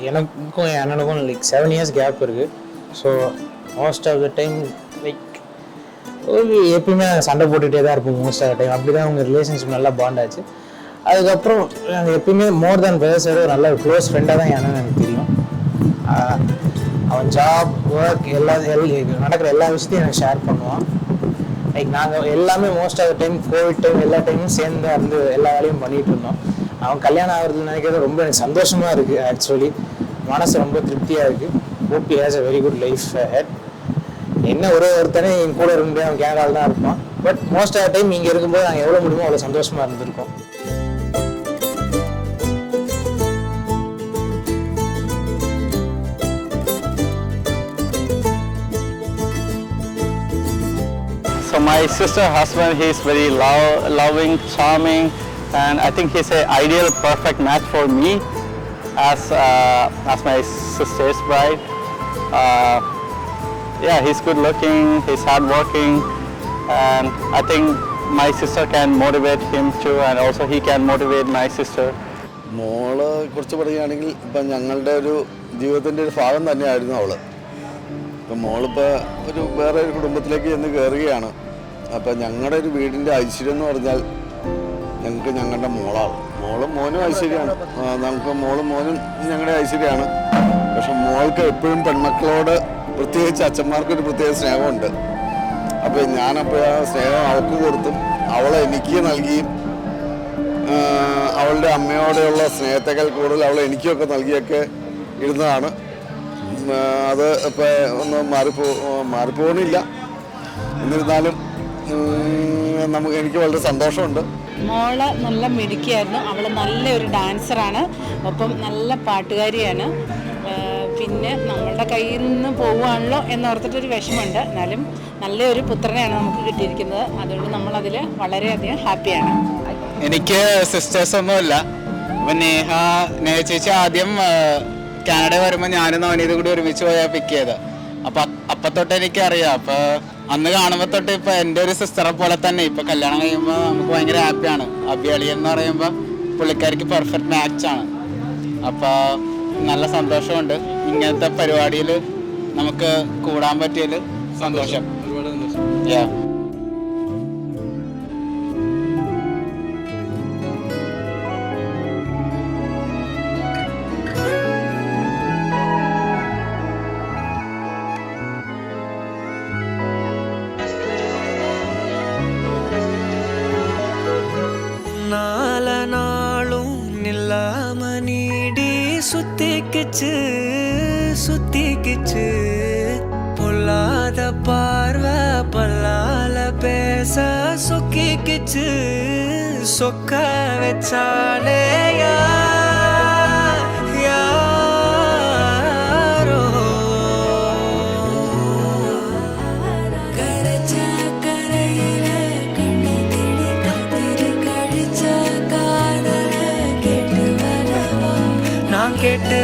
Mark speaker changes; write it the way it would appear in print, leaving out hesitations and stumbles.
Speaker 1: எனக்கும் என் அண்ணனுக்கும் லைக் 7 years கேப் இருக்குது. So most of the time like எப்பயுமே சண்டை போட்டுகிட்டே தான் இருப்போம். மோஸ்ட் ஆஃப் த டைம் அப்படி தான் அவங்க ரிலேஷன்ஷிப் நல்லா பாண்ட் ஆச்சு. அதுக்கப்புறம் நாங்கள் எப்பயுமே மோர் தேன் பிரதர்ஸோட ஒரு நல்ல க்ளோஸ் ஃப்ரெண்டாக தான் என்னன்னு எனக்கு தெரியும். அவன் ஜாப் ஒர்க் நடக்கிற எல்லா விஷயத்தையும் எனக்கு ஷேர் பண்ணுவான். லைக் நாங்கள் எல்லாமே most of the time covid time எல்லா டைமும் சேர்ந்து இருந்து எல்லா வேலையும் பண்ணிகிட்டு இருந்தோம். அவன் கல்யாணம் ஆகிறது நினைக்கிறது ரொம்ப எனக்கு சந்தோஷமாக இருக்குது. ஆக்சுவலி மனசு ரொம்ப திருப்தியாக இருக்குது. Hope he has a very good life had. என்ன ஒருத்தனே என் கூட இருந்து அவன் கேனடாவில் தான் இருப்பான். But most of the time இங்கே இருக்கும்போது நாங்கள் எவ்வளோ முடியுமோ அவ்வளோ சந்தோஷமாக இருந்திருக்கோம்.
Speaker 2: So my sister husband, he is very loving, charming, and I think he's an ideal, perfect match for me as my sister's bride. Yeah, he's good looking, he's hard working, and I think my sister can motivate him too, and also he can motivate my sister.
Speaker 3: മോളെ കുറിച്ച് പറയുകയാണെങ്കിൽ ഇപ്പം ഞങ്ങളുടെ ഒരു ജീവിതത്തിൻ്റെ ഒരു ഭാഗം തന്നെയായിരുന്നു അവൾ. ഇപ്പം മോളിപ്പോൾ വേറെ ഒരു കുടുംബത്തിലേക്ക് ചെന്ന് കയറുകയാണ്. അപ്പം ഞങ്ങളുടെ ഒരു വീടിൻ്റെ ഐശ്വര്യം എന്ന് പറഞ്ഞാൽ ഞങ്ങൾക്ക് ഞങ്ങളുടെ മോളാണ്. മോളും മോനും ഐശ്വര്യമാണ്. നമുക്ക് മോളും മോനും ഞങ്ങളുടെ ഐശ്വര്യമാണ്. പക്ഷെ മോൾക്ക് എപ്പോഴും പെൺമക്കളോട് പ്രത്യേകിച്ച് അച്ഛന്മാർക്കൊരു പ്രത്യേക സ്നേഹമുണ്ട്. അപ്പോൾ ഞാനപ്പോൾ ആ സ്നേഹം അവൾക്ക് കൊടുത്തും അവളെ എനിക്ക് നൽകിയും അവളുടെ അമ്മയോടെയുള്ള സ്നേഹത്തേക്കാൾ കൂടുതൽ അവൾ എനിക്കൊക്കെ നൽകിയൊക്കെ ഇരുന്നതാണ്. അത് ഇപ്പോൾ ഒന്നും മാറിപ്പോകണില്ല. എന്നിരുന്നാലും എനിക്ക് വളരെ സന്തോഷമുണ്ട്.
Speaker 4: മോള് നല്ല മിടുക്കിയായിരുന്നു. അവൾ നല്ലൊരു ഡാൻസറാണ്, ഒപ്പം നല്ല പാട്ടുകാരിയാണ്. പിന്നെ നമ്മളുടെ കയ്യിൽ നിന്ന് പോവുകയാണല്ലോ എന്നോർത്തിട്ടൊരു വിഷമമുണ്ട്. എന്നാലും നല്ലൊരു പുത്രനെയാണ് നമുക്ക് കിട്ടിയിരിക്കുന്നത്. അതുകൊണ്ട് നമ്മളതിൽ വളരെയധികം ഹാപ്പിയാണ്.
Speaker 5: എനിക്ക് സിസ്റ്റേഴ്സൊന്നുമില്ല. അപ്പം നേഹ ചേച്ചി ആദ്യം കാനഡ വരുമ്പോൾ ഞാനും നവനീത് കൂടി ഒരുമിച്ച് പോയാൽ പിക്ക് ചെയ്ത്. അപ്പം തൊട്ട് എനിക്കറിയാം. അപ്പോൾ അന്ന് കാണുമ്പോൾ തൊട്ട് ഇപ്പം എൻ്റെ ഒരു സിസ്റ്ററെ പോലെ തന്നെ ഇപ്പം കല്യാണം കഴിയുമ്പോൾ നമുക്ക് ഭയങ്കര ഹാപ്പിയാണ്. അബിയളി എന്ന് പറയുമ്പോൾ പുള്ളിക്കാരിക്ക് പെർഫെക്റ്റ് മാച്ചാണ്. അപ്പോൾ നല്ല സന്തോഷമുണ്ട്. ഇങ്ങനത്തെ പരിപാടിയിൽ നമുക്ക് കൂടാൻ പറ്റിയതിൽ സന്തോഷം.
Speaker 6: நால நாளும் நில்லாம நீடி சுத்திக்கிச்சு பொல்லாத பார்வை பல்லால பேச சொக்கிக்கிச்சு சொக்க வச்சாலே யாரோ கேட்டு